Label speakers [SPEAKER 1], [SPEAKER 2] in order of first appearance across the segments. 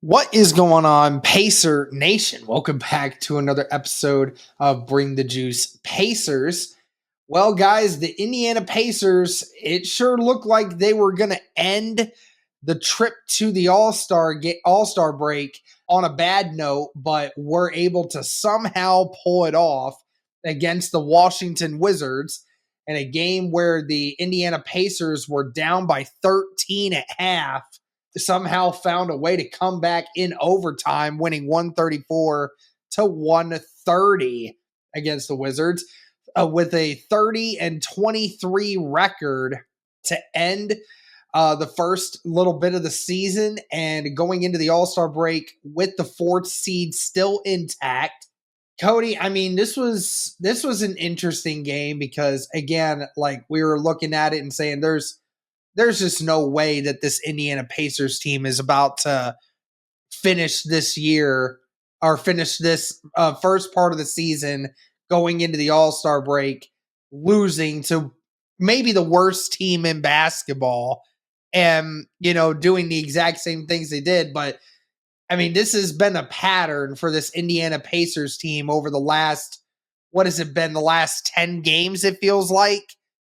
[SPEAKER 1] What is going on, Pacer Nation? Welcome back to another episode of Bring the Juice Pacers. Well, guys, the Indiana Pacers, it sure looked like they were going to end the trip to the All-Star break on a bad note, but were able to somehow pull it off against the Washington Wizards in a game where the Indiana Pacers were down by 13 at half, somehow found a way to come back in overtime, winning 134 to 130 against the Wizards, with a 30-23 record to end the first little bit of the season and going into the All-Star break with the fourth seed still intact. Cody, I mean, this was an interesting game because, again, like, we were looking at it and saying there's just no way that this Indiana Pacers team is about to finish this year or finish this first part of the season going into the All-Star break, losing to maybe the worst team in basketball and, doing the exact same things they did. But I mean, this has been a pattern for this Indiana Pacers team over the last, what has it been, the last 10 games, it feels like.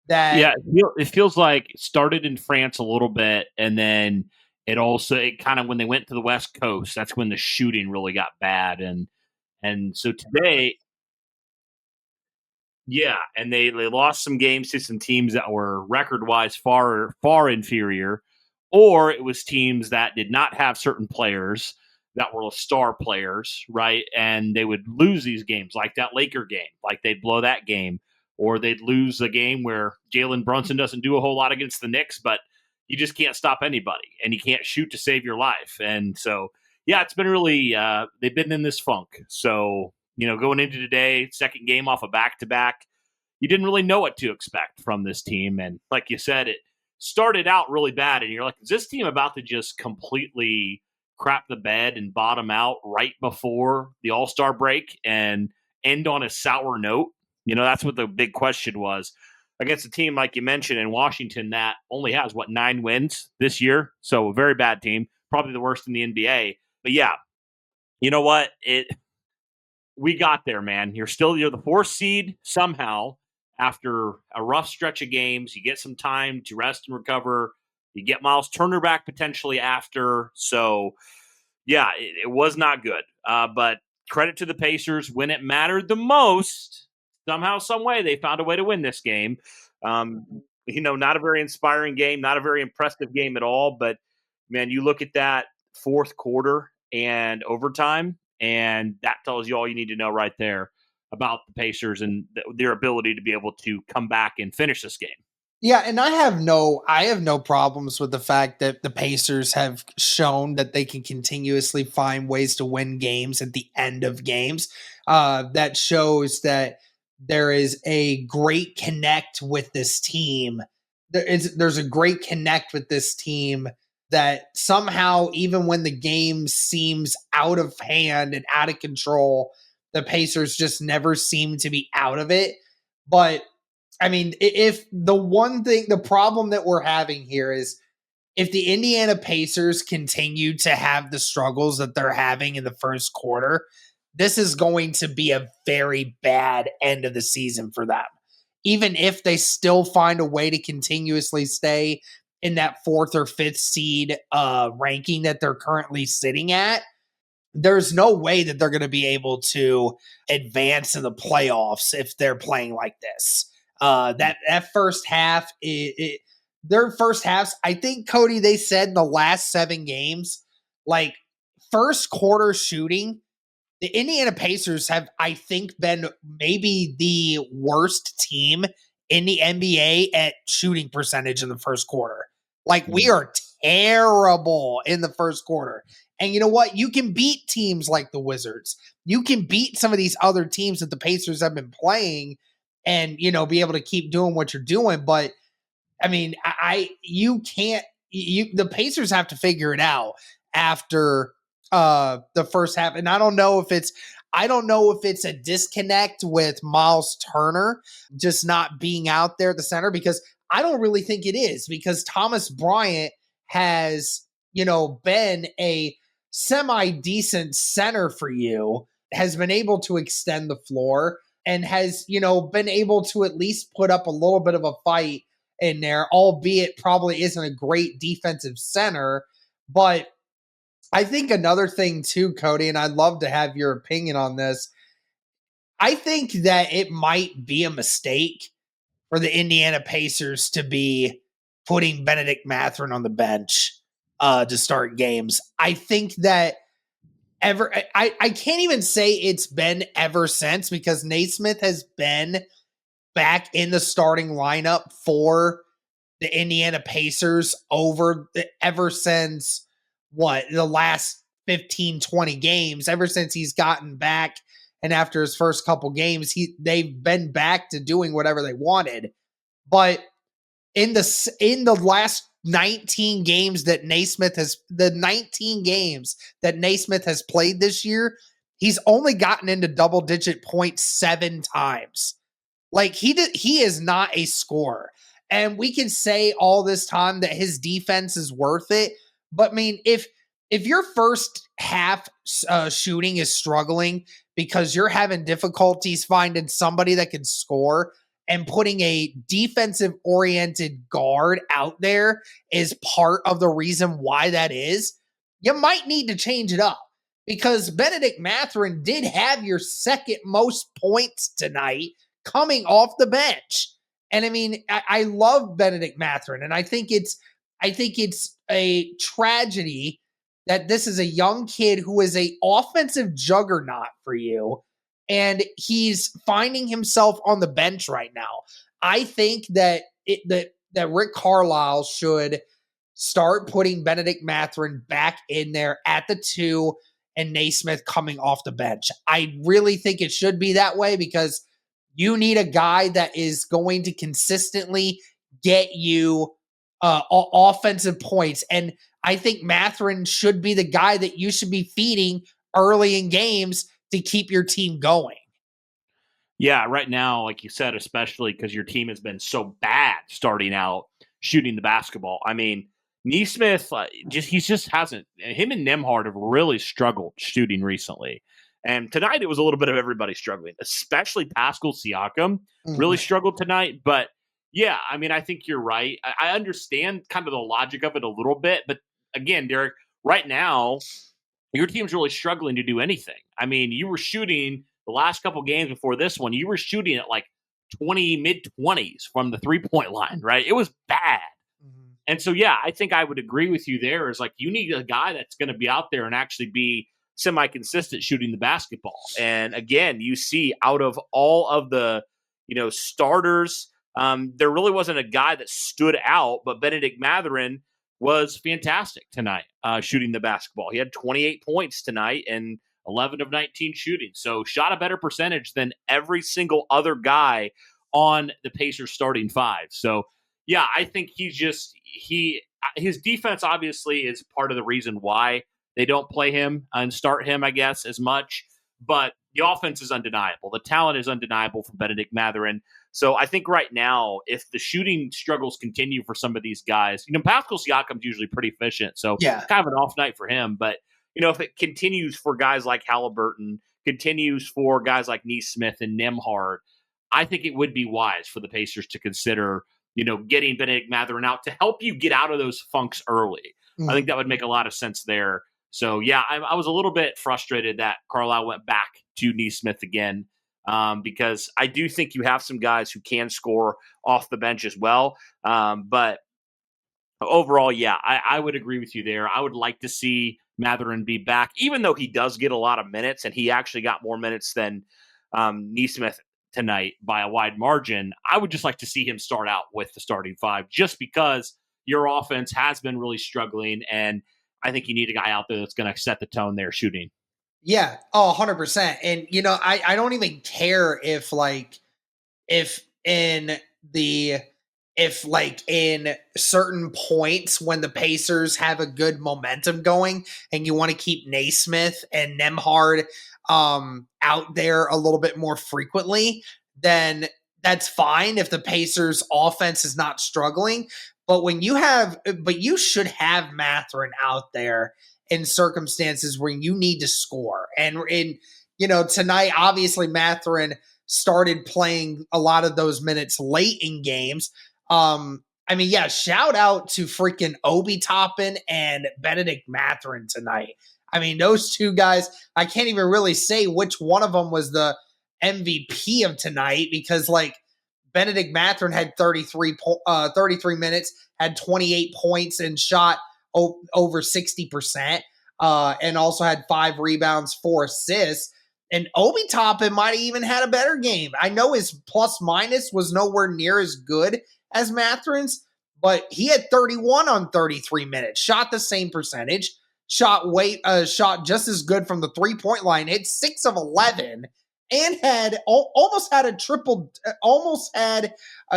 [SPEAKER 2] Yeah, it feels like it started in France a little bit, and then it kind of when they went to the West Coast, that's when the shooting really got bad, and so today, yeah, and they lost some games to some teams that were record wise far inferior, or it was teams that did not have certain players that were star players, right? And they would lose these games, like that Laker game, like they'd blow that game, or they'd lose a game where Jalen Brunson doesn't do a whole lot against the Knicks, but you just can't stop anybody, and you can't shoot to save your life. And so, yeah, it's been really they've been in this funk. So going into today, second game off a back to back, you didn't really know what to expect from this team. And like you said, it started out really bad, and you're like, is this team about to just completely crap the bed and bottom out right before the All-Star break and end on a sour note? That's what the big question was against a team, like you mentioned, in Washington that only has, 9 wins this year? So a very bad team, probably the worst in the NBA. But yeah, you know what? We got there, man. You're the fourth seed somehow after a rough stretch of games. You get some time to rest and recover. You get Miles Turner back potentially after. So, yeah, it was not good. But credit to the Pacers. When it mattered the most, somehow, some way, they found a way to win this game. Not a very inspiring game, not a very impressive game at all. But, man, you look at that fourth quarter and overtime, and that tells you all you need to know right there about the Pacers and their ability to be able to come back and finish this game.
[SPEAKER 1] Yeah, and I have no problems with the fact that the Pacers have shown that they can continuously find ways to win games at the end of games. That shows that there is a great connect with this team. There's a great connect with this team that somehow, even when the game seems out of hand and out of control, the Pacers just never seem to be out of it. But I mean, if the problem that we're having here is if the Indiana Pacers continue to have the struggles that they're having in the first quarter, this is going to be a very bad end of the season for them. Even if they still find a way to continuously stay in that fourth or fifth seed ranking that they're currently sitting at, there's no way that they're going to be able to advance in the playoffs if they're playing like this. That first half, their first halves, I think, Cody, they said in the last 7 games, like, first quarter shooting, the Indiana Pacers have, I think, been maybe the worst team in the NBA at shooting percentage in the first quarter. Like, we are terrible in the first quarter. And you know what? You can beat teams like the Wizards. You can beat some of these other teams that the Pacers have been playing and, be able to keep doing what you're doing. But I mean, you can't, the Pacers have to figure it out after the first half. And I don't know if it's a disconnect with Miles Turner just not being out there at the center, because I don't really think it is, because Thomas Bryant has, been a semi-decent center for you has been able to extend the floor and has, been able to at least put up a little bit of a fight in there, albeit probably isn't a great defensive center. But I think another thing too, Cody, and I'd love to have your opinion on this. I think that it might be a mistake for the Indiana Pacers to be putting Benedict Mathurin on the bench to start games. I think that I can't even say it's been ever since, because Naismith has been back in the starting lineup for the Indiana Pacers ever since the last 15, 20 games, ever since he's gotten back. And after his first couple games, they've been back to doing whatever they wanted. But in the last 19 games that Naismith has played this year, he's only gotten into double digit points 7 times. Like he is not a scorer. And we can say all this time that his defense is worth it, but I mean, if your first half shooting is struggling because you're having difficulties finding somebody that can score, and putting a defensive oriented guard out there is part of the reason why that is, you might need to change it up, because Benedict Mathurin did have your second most points tonight coming off the bench. And I mean, I love Benedict Mathurin, and I think it's a tragedy that this is a young kid who is a offensive juggernaut for you, and he's finding himself on the bench right now. I think that Rick Carlisle should start putting Benedict Mathurin back in there at the 2 and Naismith coming off the bench. I really think it should be that way, because you need a guy that is going to consistently get you offensive points. And I think Mathurin should be the guy that you should be feeding early in games to keep your team going.
[SPEAKER 2] Yeah, right now, like you said, especially because your team has been so bad starting out shooting the basketball. I mean, Neesmith, he just hasn't. Him and Nemhard have really struggled shooting recently. And tonight it was a little bit of everybody struggling, especially Pascal Siakam really struggled tonight. But yeah, I mean, I think you're right. I understand kind of the logic of it a little bit. But again, Derek, right now, your team's really struggling to do anything. I mean, you were shooting the last couple games before this one, you were shooting at like 20, mid-20s from the three-point line, right? It was bad. Mm-hmm. And so, yeah, I think I would agree with you there. Is like, you need a guy that's going to be out there and actually be semi-consistent shooting the basketball. And again, you see out of all of the, starters, there really wasn't a guy that stood out, but Benedict Mathurin was fantastic tonight shooting the basketball. He had 28 points tonight and 11 of 19 shooting. So shot a better percentage than every single other guy on the Pacers starting 5. So, yeah, I think his defense obviously is part of the reason why they don't play him and start him, I guess, as much. But the offense is undeniable. The talent is undeniable for Benedict Mathurin. So I think right now, if the shooting struggles continue for some of these guys, Pascal Siakam's usually pretty efficient. So kind of an off night for him. But, if it continues for guys like Halliburton, continues for guys like Neesmith and Nemhard, I think it would be wise for the Pacers to consider, getting Benedict Mathurin out to help you get out of those funks early. I think that would make a lot of sense there. So, yeah, I was a little bit frustrated that Carlisle went back to Neesmith again, because I do think you have some guys who can score off the bench as well. But overall, yeah, I would agree with you there. I would like to see Mathurin be back, even though he does get a lot of minutes, and he actually got more minutes than Neesmith tonight by a wide margin. I would just like to see him start out with the starting 5, just because your offense has been really struggling, and I think you need a guy out there that's going to set the tone there shooting.
[SPEAKER 1] Yeah. Oh, 100%. And, I don't even care if in certain points when the Pacers have a good momentum going and you want to keep Naismith and Nemhard out there a little bit more frequently, then that's fine if the Pacers offense is not struggling. But you should have Mathurin out there in circumstances where you need to score. And tonight, obviously, Mathurin started playing a lot of those minutes late in games. Yeah, shout out to freaking Obi Toppin and Benedict Mathurin tonight. I mean, those two guys, I can't even really say which one of them was the MVP of tonight because, like, Benedict Mathurin had 33 minutes, had 28 points, and shot over 60%, and also had 5 rebounds, 4 assists. And Obi Toppin might have even had a better game. I know his plus minus was nowhere near as good as Mathurin's, but he had 31 on 33 minutes, shot the same percentage, shot just as good from the 3-point line, hit 6 of 11, and had almost had a triple,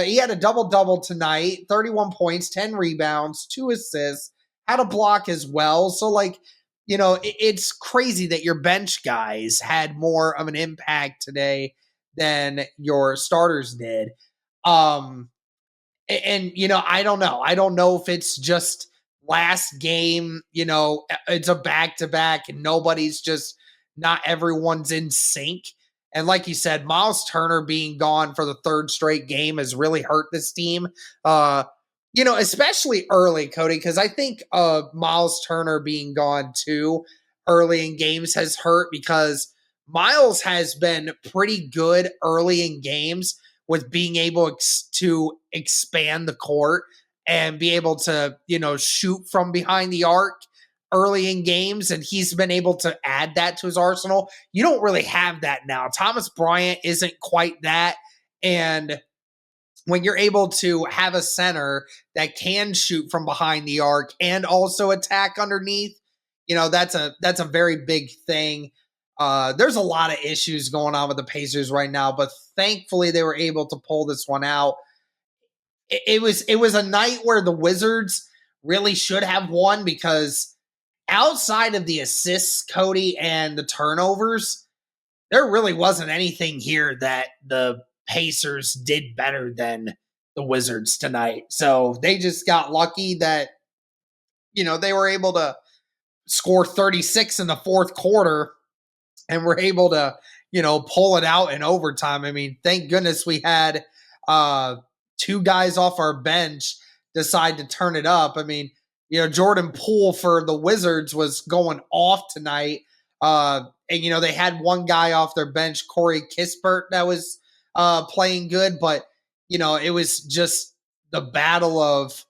[SPEAKER 1] he had a double-double tonight, 31 points, 10 rebounds, 2 assists, had a block as well. So, like, it's crazy that your bench guys had more of an impact today than your starters did. I don't know. I don't know if it's just last game, it's a back-to-back and not everyone's in sync. And like you said, Miles Turner being gone for the 3rd straight game has really hurt this team. Especially early, Cody, because I think Miles Turner being gone too early in games has hurt because Miles has been pretty good early in games with being able to expand the court and be able to, shoot from behind the arc early in games. And he's been able to add that to his arsenal. You don't really have that now. Thomas Bryant isn't quite that. And when you're able to have a center that can shoot from behind the arc and also attack underneath, that's a very big thing. There's a lot of issues going on with the Pacers right now, but thankfully they were able to pull this one out. It was a night where the Wizards really should have won because outside of the assists, Cody, and the turnovers, there really wasn't anything here that the Pacers did better than the Wizards tonight. So they just got lucky that, they were able to score 36 in the 4th quarter and were able to, pull it out in overtime. I mean, thank goodness we had 2 guys off our bench decide to turn it up. I mean, Jordan Poole for the Wizards was going off tonight. And, they had one guy off their bench, Corey Kispert, that was playing good. But, it was just the battle of,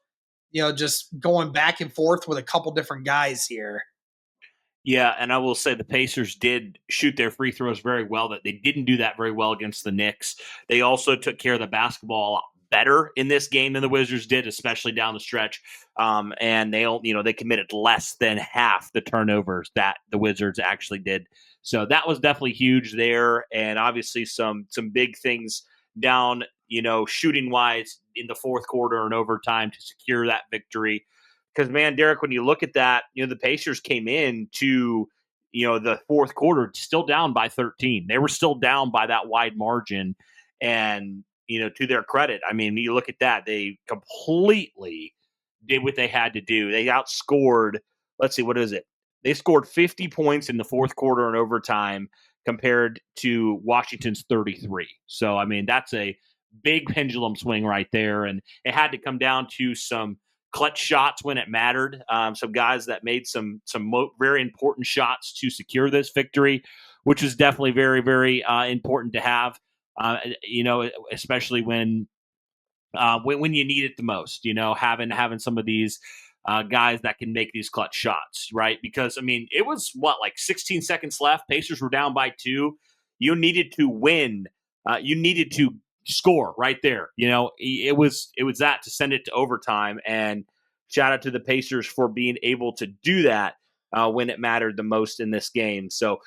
[SPEAKER 1] just going back and forth with a couple different guys here.
[SPEAKER 2] Yeah, and I will say the Pacers did shoot their free throws very well. That they didn't do that very well against the Knicks. They also took care of the basketball a lot better in this game than the Wizards did, especially down the stretch. And they committed less than half the turnovers that the Wizards actually did. So that was definitely huge there, and obviously some big things down, shooting wise in the 4th quarter and overtime to secure that victory. Because, man, Derek, when you look at that, the Pacers came in to, the 4th quarter still down by 13. They were still down by that wide margin. And, to their credit, I mean, you look at that, they completely did what they had to do. They outscored, let's see, what is it? They scored 50 points in the 4th quarter and overtime compared to Washington's 33. So, I mean, that's a big pendulum swing right there. And it had to come down to some clutch shots when it mattered. Some guys that made some very important shots to secure this victory, which is definitely very, very important to have. Especially when you need it the most. Having some of these guys that can make these clutch shots, right? Because I mean, it was like 16 seconds left. Pacers were down by 2. You needed to win. You needed to score right there. It was that to send it to overtime. And shout out to the Pacers for being able to do that when it mattered the most in this game. So,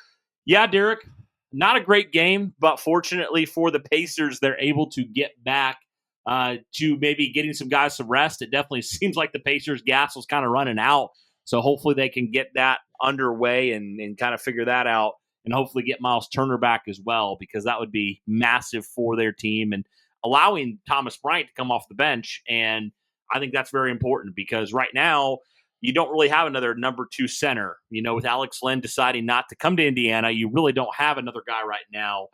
[SPEAKER 2] yeah, Derek, not a great game, but fortunately for the Pacers, they're able to get back to maybe getting some guys some rest. It definitely seems like the Pacers' gas was kind of running out. So hopefully they can get that underway and kind of figure that out, and hopefully get Miles Turner back as well, because that would be massive for their team and allowing Thomas Bryant to come off the bench. And I think that's very important because right now, you don't really have another number 2 center. With Alex Len deciding not to come to Indiana, you really don't have another guy right now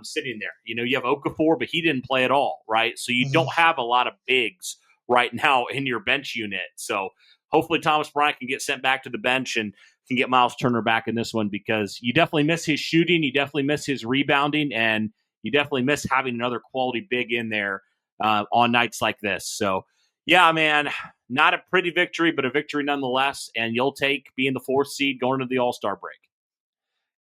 [SPEAKER 2] sitting there. You have Okafor, but he didn't play at all, right? So you don't have a lot of bigs right now in your bench unit. So hopefully Thomas Bryant can get sent back to the bench and can get Miles Turner back in this one, because you definitely miss his shooting, you definitely miss his rebounding, and you definitely miss having another quality big in there on nights like this. So, yeah, man, not a pretty victory, but a victory nonetheless, and you'll take being the 4th seed going into the All-Star break.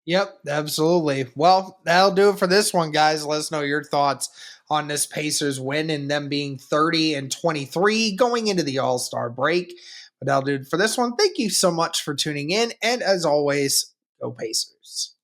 [SPEAKER 1] Yep, absolutely. Well, that'll do it for this one, guys. Let us know your thoughts on this Pacers win and them being 30-23 going into the All-Star break. But that'll do it for this one. Thank you so much for tuning in. And as always, go Pacers.